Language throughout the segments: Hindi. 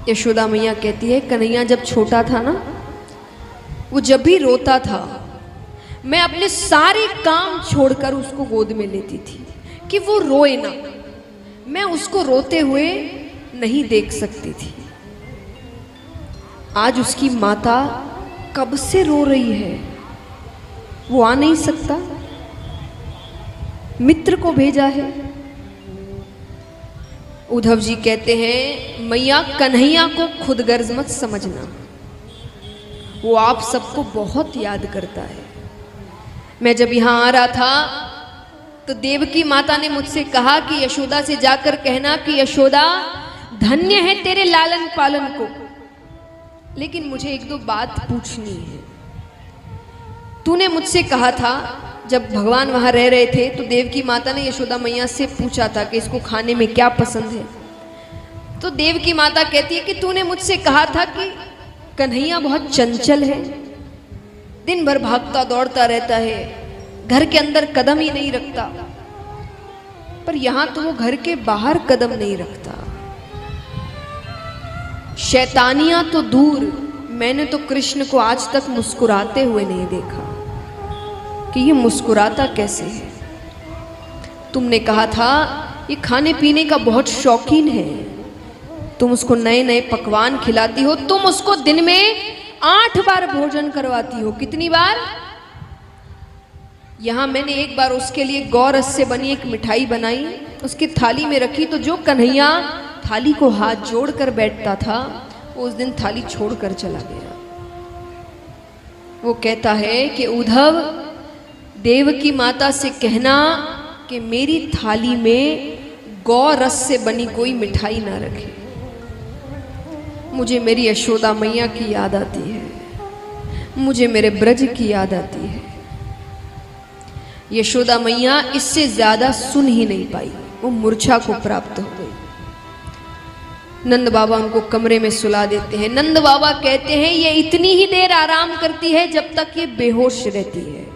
यशोदा मैया कहती है कन्हैया जब छोटा था ना, वो जब भी रोता था मैं अपने सारे काम छोड़कर उसको गोद में लेती थी कि वो रोए ना, मैं उसको रोते हुए नहीं देख सकती थी। आज उसकी माता कब से रो रही है, वो आ नहीं सकता, मित्र को भेजा है। उद्धव जी कहते हैं मैया कन्हैया को खुद गर्ज मत समझना, वो आप सबको बहुत याद करता है। मैं जब यहाँ आ रहा था तो देवकी माता ने मुझसे कहा कि यशोदा से जाकर कहना कि यशोदा धन्य है तेरे लालन पालन को, लेकिन मुझे एक दो बात पूछनी है। तूने मुझसे कहा था जब भगवान वहां रह रहे थे तो देवकी माता ने यशोदा मैया से पूछा था कि इसको खाने में क्या पसंद है, तो देवकी माता कहती है कि तूने मुझसे कहा था कि कन्हैया बहुत चंचल है, दिन भर भागता दौड़ता रहता है, घर के अंदर कदम ही नहीं रखता। पर यहां तो वो घर के बाहर कदम नहीं रखता। शैतानियां तो दूर, मैंने तो कृष्ण को आज तक मुस्कुराते हुए नहीं देखा कि ये मुस्कुराता कैसे है। तुमने कहा था ये खाने पीने का बहुत शौकीन है, तुम उसको नए नए पकवान खिलाती हो, तुम उसको दिन में 8 बार भोजन करवाती हो। कितनी बार? यहां मैंने एक बार उसके लिए गौरस से बनी एक मिठाई बनाई, उसकी थाली में रखी, तो जो कन्हैया थाली को हाथ जोड़कर बैठता था वो उस दिन थाली छोड़कर चला गया। वो कहता है कि उद्धव देवकी माता से कहना कि मेरी थाली में गौरस से बनी कोई मिठाई ना रखे। मुझे मेरी यशोदा मैया की याद आती है, मुझे मेरे ब्रज की याद आती है। यशोदा मैया इससे ज्यादा सुन ही नहीं पाई, वो मूर्छा को प्राप्त हो गई। नंद बाबा उनको कमरे में सुला देते हैं। नंद बाबा कहते हैं ये इतनी ही देर आराम करती है जब तक ये बेहोश रहती है,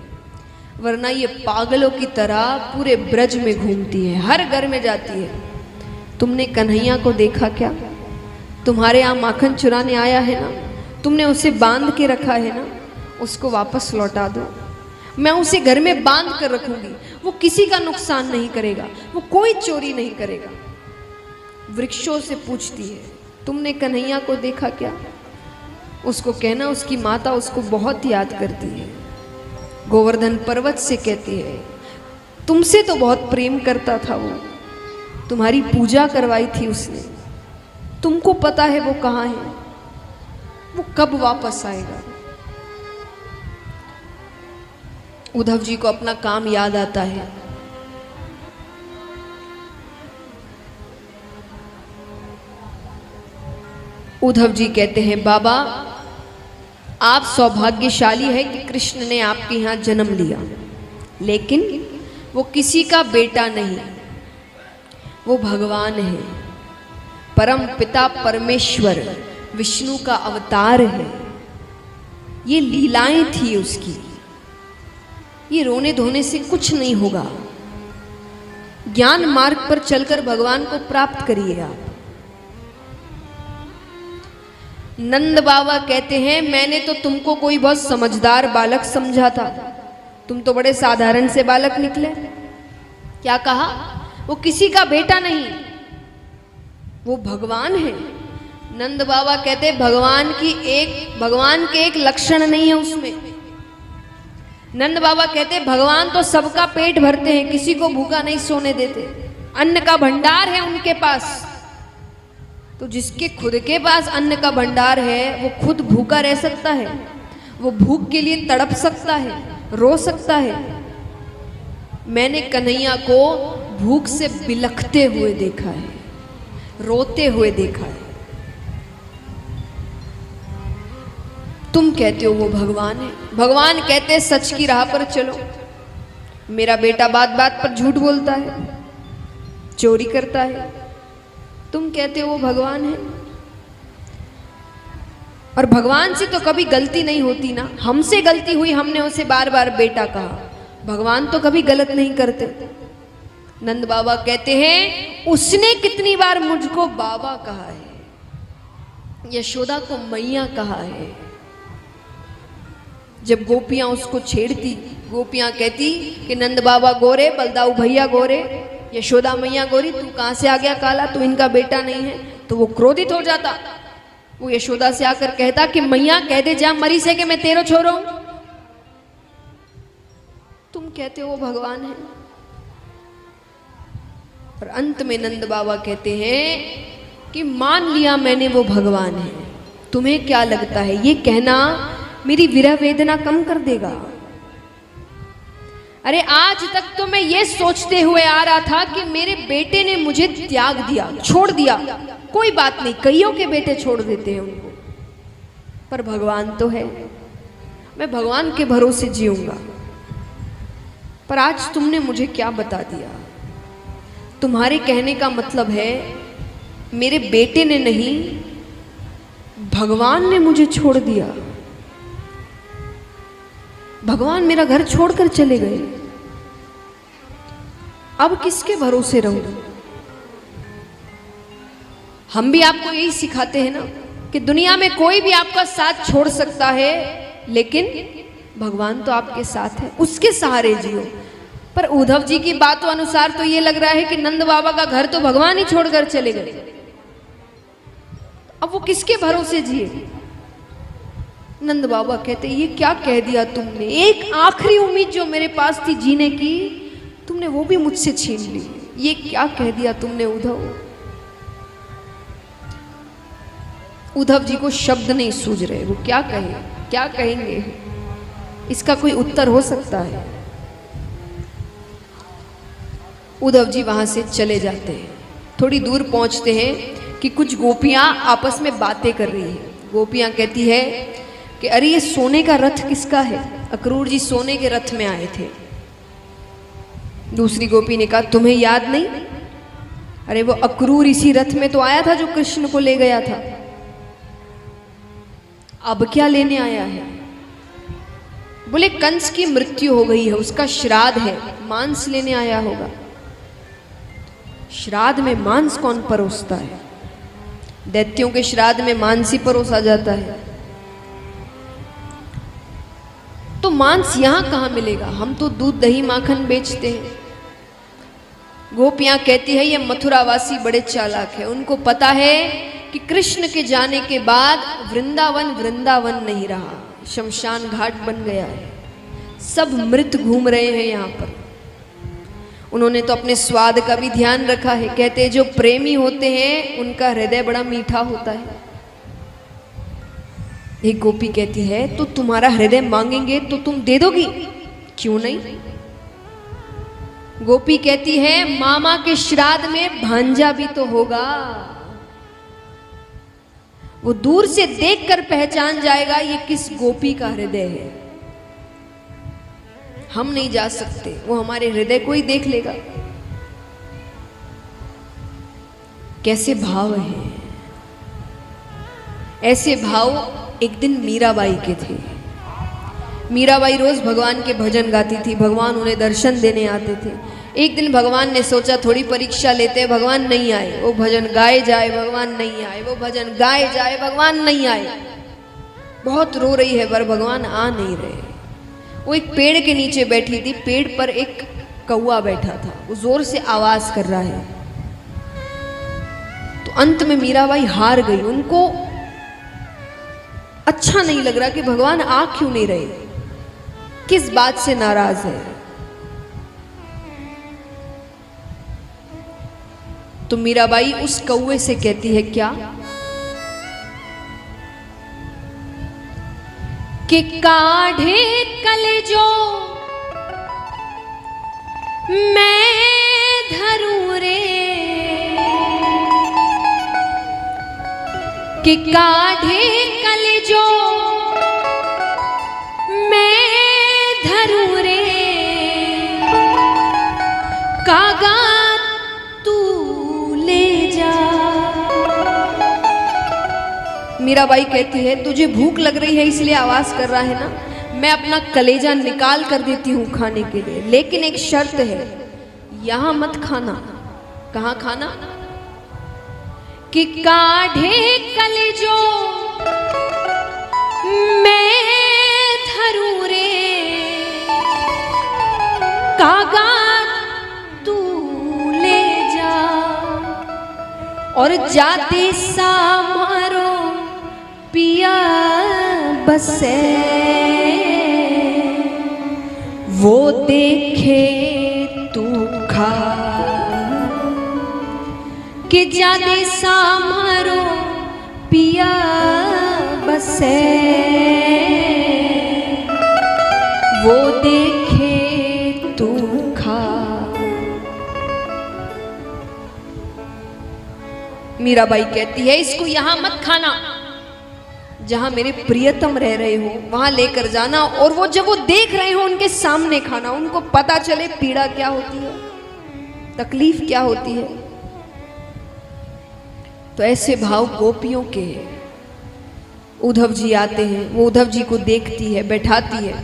वरना ये पागलों की तरह पूरे ब्रज में घूमती है, हर घर में जाती है। तुमने कन्हैया को देखा क्या? तुम्हारे यहाँ माखन चुराने आया है ना, तुमने उसे बांध के रखा है ना, उसको वापस लौटा दो। मैं उसे घर में बांध कर रखूंगी, वो किसी का नुकसान नहीं करेगा, वो कोई चोरी नहीं करेगा। वृक्षों से पूछती है तुमने कन्हैया को देखा क्या? उसको कहना उसकी माता उसको बहुत याद करती है। गोवर्धन पर्वत से कहती है तुमसे तो बहुत प्रेम करता था वो, तुम्हारी पूजा करवाई थी उसने, तुमको पता है वो कहाँ है, वो कब वापस आएगा? उद्धव जी को अपना काम याद आता है। उद्धव जी कहते हैं बाबा आप सौभाग्यशाली है कि कृष्ण ने आपके यहाँ जन्म लिया, लेकिन वो किसी का बेटा नहीं, वो भगवान है, परम पिता परमेश्वर विष्णु का अवतार है। ये लीलाएं थी उसकी, ये रोने धोने से कुछ नहीं होगा। ज्ञान मार्ग पर चलकर भगवान को प्राप्त करिए आप। नंद बाबा कहते हैं मैंने तो तुमको कोई बहुत समझदार बालक समझा था, तुम तो बड़े साधारण से बालक निकले। क्या कहा? वो किसी का बेटा नहीं, वो भगवान है। नंद बाबा कहते भगवान के एक लक्षण नहीं है उसमें। नंद बाबा कहते भगवान तो सबका पेट भरते हैं, किसी को भूखा नहीं सोने देते, अन्न का भंडार है उनके पास। तो जिसके खुद के पास अन्न का भंडार है वो खुद भूखा रह सकता है, वो भूख के लिए तड़प सकता है, रो सकता है। मैंने कन्हैया को भूख से बिलखते हुए देखा है, रोते हुए देखा है। तुम कहते हो वो भगवान है, भगवान कहते हैं सच की राह पर चलो। मेरा बेटा बात बात पर झूठ बोलता है, चोरी करता है, तुम कहते हो वो भगवान है। और भगवान से तो कभी गलती नहीं होती ना, हमसे गलती हुई, हमने उसे बार बार बेटा कहा, भगवान तो कभी गलत नहीं करते। नंद बाबा कहते हैं उसने कितनी बार मुझको बाबा कहा है, यशोदा को मैया कहा है। जब गोपियां उसको छेड़ती, गोपियां कहती कि नंद बाबा गोरे, बलदाऊ भैया गोरे, यशोदा मैया गोरी, तू कहां से आ गया काला, तू इनका बेटा नहीं है। तो वो क्रोधित हो जाता। वो यशोदा से आकर कहता कि मैया कह दे जा मरी से कि मैं तेरो छोरो हूं। तुम कहते हो वो भगवान है। और अंत में नंद बाबा कहते हैं कि मान लिया मैंने वो भगवान है, तुम्हें क्या लगता है ये कहना मेरी विरह वेदना कम कर देगा? अरे आज तक तो मैं ये सोचते हुए आ रहा था कि मेरे बेटे ने मुझे त्याग दिया, छोड़ दिया। कोई बात नहीं, कईयों के बेटे छोड़ देते हैं उनको, पर भगवान तो है, मैं भगवान के भरोसे जीऊंगा। पर आज तुमने मुझे क्या बता दिया? तुम्हारे कहने का मतलब है मेरे बेटे ने नहीं, भगवान ने मुझे छोड़ दिया। भगवान मेरा घर छोड़कर चले गए। अब किसके भरोसे रहूं? हम भी आपको यही सिखाते हैं ना कि दुनिया में कोई भी आपका साथ छोड़ सकता है, लेकिन भगवान तो आपके साथ है, उसके सहारे जियो। पर उद्धव जी की बातों अनुसार तो ये लग रहा है कि नंद बाबा का घर तो भगवान ही छोड़कर चले गए। अब वो किसके भरोसे जिए? नंद बाबा कहते ये क्या कह दिया तुमने? एक आखिरी उम्मीद जो मेरे पास थी जीने की, तुमने वो भी मुझसे छीन ली। ये क्या कह दिया तुमने उद्धव? उद्धव जी को शब्द नहीं सूझ रहे, वो क्या कहे, क्या कहेंगे? इसका कोई उत्तर हो सकता है? उद्धव जी वहां से चले जाते हैं। थोड़ी दूर पहुंचते हैं कि कुछ गोपियां आपस में बातें कर रही हैं। गोपियां कहती है कि अरे ये सोने का रथ किसका है? अक्रूर जी सोने के रथ में आए थे। दूसरी गोपी ने कहा तुम्हें याद नहीं? अरे वो अक्रूर इसी रथ में तो आया था जो कृष्ण को ले गया था। अब क्या लेने आया है? बोले कंस की मृत्यु हो गई है, उसका श्राद्ध है, मांस लेने आया होगा। श्राद्ध में मांस कौन परोसता है? दैत्यों के श्राद्ध में मांस ही परोसा जाता है। तो मांस यहां कहां मिलेगा? हम तो दूध दही माखन बेचते हैं। गोपियां कहती है ये मथुरावासी बड़े चालाक है, उनको पता है कि कृष्ण के जाने के बाद वृंदावन वृंदावन नहीं रहा, शमशान घाट बन गया है। सब मृत घूम रहे हैं यहाँ पर। उन्होंने तो अपने स्वाद का भी ध्यान रखा है। कहते हैं जो प्रेमी होते हैं उनका हृदय बड़ा मीठा होता है। एक गोपी कहती है तो तुम्हारा हृदय मांगेंगे तो तुम दे दोगी? क्यों नहीं? गोपी कहती है मामा के श्राद्ध में भांजा भी तो होगा, वो दूर से देखकर पहचान जाएगा ये किस गोपी का हृदय है। हम नहीं जा सकते, वो हमारे हृदय को ही देख लेगा। कैसे भाव है? ऐसे भाव एक दिन मीराबाई के थे। मीराबाई रोज भगवान के भजन गाती थी, भगवान उन्हें दर्शन देने आते थे। एक दिन भगवान ने सोचा थोड़ी परीक्षा लेते हैं, भगवान नहीं आए, वो भजन गाए जाए, भगवान नहीं आए, वो भजन गाए जाए, भगवान नहीं आए। बहुत रो रही है पर भगवान आ नहीं रहे। वो एक पेड़ के नीचे बैठी थी, पेड़ पर एक कौवा बैठा था, वो जोर से आवाज कर रहा है। तो अंत में मीराबाई हार गई। उनको अच्छा नहीं लग रहा कि भगवान आ क्यों नहीं रहे, किस बात से नाराज है। तो मीराबाई उस कौवे से कहती है क्या कि काढ़े कलेजो मैं धरूं रे, कि काढ़े कलेजो मैं धरूं रे, कागा मीराबाई कहती है तुझे भूख लग रही है इसलिए आवाज कर रहा है ना, मैं अपना कलेजा निकाल कर देती हूँ खाने के लिए, लेकिन एक शर्त है, यहां मत खाना। कहां खाना? कि काढ़े कलेजो धागा तू ले जा और जाते सामारो पिया बसे, वो देखे तू खा कि जाते सामारो पिया बसे, वो देखे तू खा। मीराबाई कहती है इसको यहां मत खाना, जहां मेरे प्रियतम रह रहे हो वहां लेकर जाना, और वो जब वो देख रहे हो उनके सामने खाना, उनको पता चले पीड़ा क्या होती है, तकलीफ क्या होती है। तो ऐसे भाव गोपियों के हैं। उद्धव जी आते हैं, वो उद्धव जी को देखती है, बैठाती है,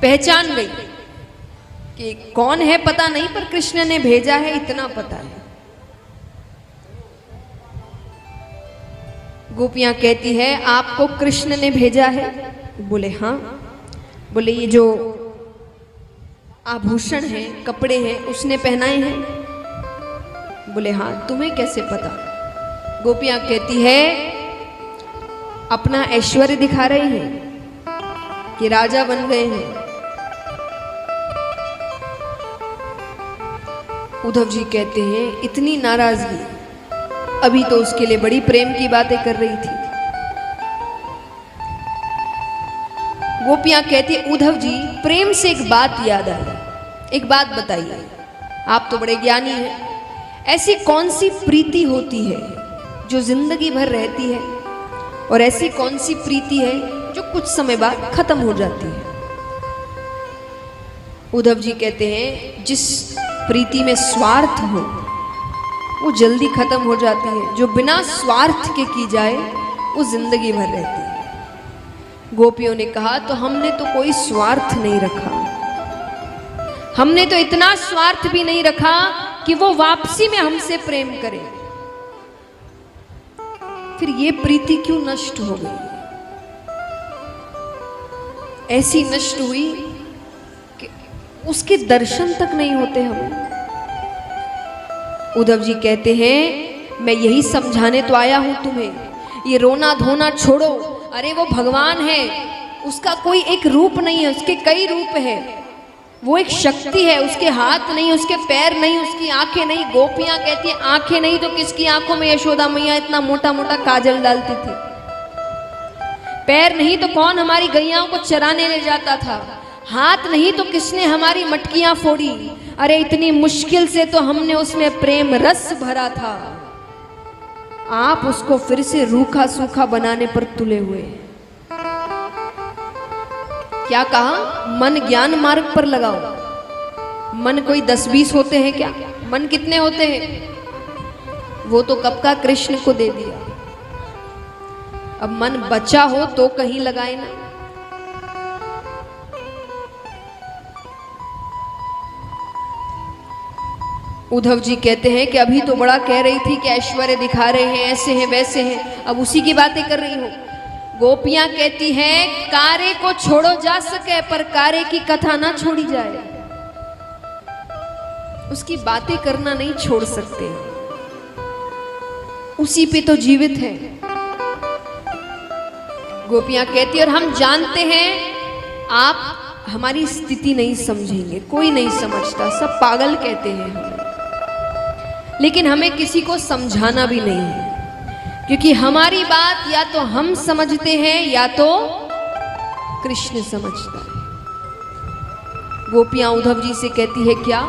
पहचान गई कि कौन है पता नहीं, पर कृष्ण ने भेजा है इतना पता है। गोपियां कहती है आपको कृष्ण ने भेजा है? बोले हाँ। बोले ये जो आभूषण है, कपड़े हैं, उसने पहनाए हैं? बोले हाँ। तुम्हें कैसे पता? गोपियां कहती है अपना ऐश्वर्य दिखा रहे हैं कि राजा बन गए हैं। उद्धव जी कहते हैं इतनी नाराजगी, अभी तो उसके लिए बड़ी प्रेम की बातें कर रही थी। गोपियां कहती उद्धव जी प्रेम से एक बात याद आई, एक बात बताइए, आप तो बड़े ज्ञानी हैं, ऐसी कौन सी प्रीति होती है जो जिंदगी भर रहती है, और ऐसी कौन सी प्रीति है जो कुछ समय बाद खत्म हो जाती है? उद्धव जी कहते हैं जिस प्रीति में स्वार्थ हो वो जल्दी खत्म हो जाती है, जो बिना स्वार्थ के की जाए वो जिंदगी भर रहती है। गोपियों ने कहा तो हमने तो कोई स्वार्थ नहीं रखा, हमने तो इतना स्वार्थ भी नहीं रखा कि वो वापसी में हमसे प्रेम करे, फिर ये प्रीति क्यों नष्ट हो गई? ऐसी नष्ट हुई कि उसके दर्शन तक नहीं होते हमें। उद्धव जी कहते हैं मैं यही समझाने तो आया हूं तुम्हें, ये रोना धोना छोड़ो। अरे वो भगवान है, उसका कोई एक रूप नहीं है, उसके कई रूप है। वो एक शक्ति है, उसके हाथ नहीं, उसके पैर नहीं, उसकी आंखें नहीं। गोपियां कहती हैं आंखें नहीं तो किसकी आंखों में यशोदा मैया इतना मोटा मोटा काजल डालती थी? पैर नहीं तो कौन हमारी गैयाओं को चराने ले जाता था? हाथ नहीं तो किसने हमारी मटकियां फोड़ी? अरे इतनी मुश्किल से तो हमने उसमें प्रेम रस भरा था, आप उसको फिर से रूखा सूखा बनाने पर तुले हुए। क्या कहा? मन ज्ञान मार्ग पर लगाओ। मन कोई 10-20 होते हैं क्या? मन कितने होते हैं? वो तो कब का कृष्ण को दे दिया। अब मन बचा हो तो कहीं लगाए ना। उद्धव जी कहते हैं कि अभी तो बड़ा कह रही थी कि ऐश्वर्य दिखा रहे हैं, ऐसे हैं वैसे हैं, अब उसी की बातें कर रही हो। गोपियां कहती हैं कारे को छोड़ो जा सके पर कारे की कथा ना छोड़ी जाए। उसकी बातें करना नहीं छोड़ सकते, उसी पे तो जीवित है। गोपियां कहती और हम जानते हैं आप हमारी स्थिति नहीं समझेंगे, कोई नहीं समझता, सब पागल कहते हैं हमें, लेकिन हमें किसी को समझाना भी नहीं है, क्योंकि हमारी बात या तो हम समझते हैं या तो कृष्ण समझता है। गोपियां उद्धव जी से कहती है क्या?